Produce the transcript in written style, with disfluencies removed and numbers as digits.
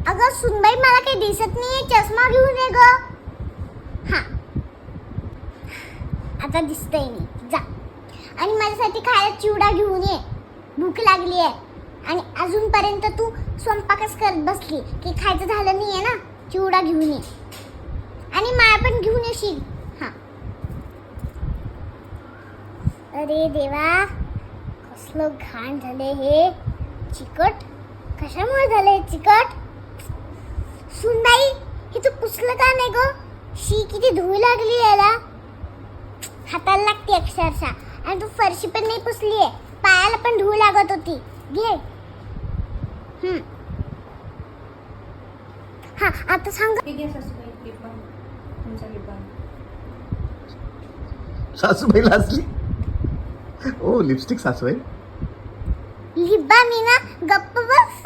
अगं सुनबाई मला काही दिसत नाहीये, चष्मा घेऊन ये ग. हा आता दिसतंय मी. जा आणि माझ्यासाठी खायला चिवडा घेऊन ये, भूक लागली आहे. आणि अजूनपर्यंत तू स्वयंपाकच करत बसली की खायचं झालं नाहीये ना. चिवडा घेऊन ये आणि मला पण घेऊन येशील. हा. अरे देवा, कसलं घाण झाले हे. चिकट कशामुळे झाले चिकट. सुनबाई हे तू पुसलं का नाही ग. शी किती धूळ लागली याला, हाताला लागते अक्षरशः. आणि तू फरशी पण नाही पुसली आहे, पायाला पण धूळ लागत होती. घे. हा आता सांग. सासूबाई लाजली. ओ लिपस्टिक सासूबाई. लिब्बा मी ना गप्प बस.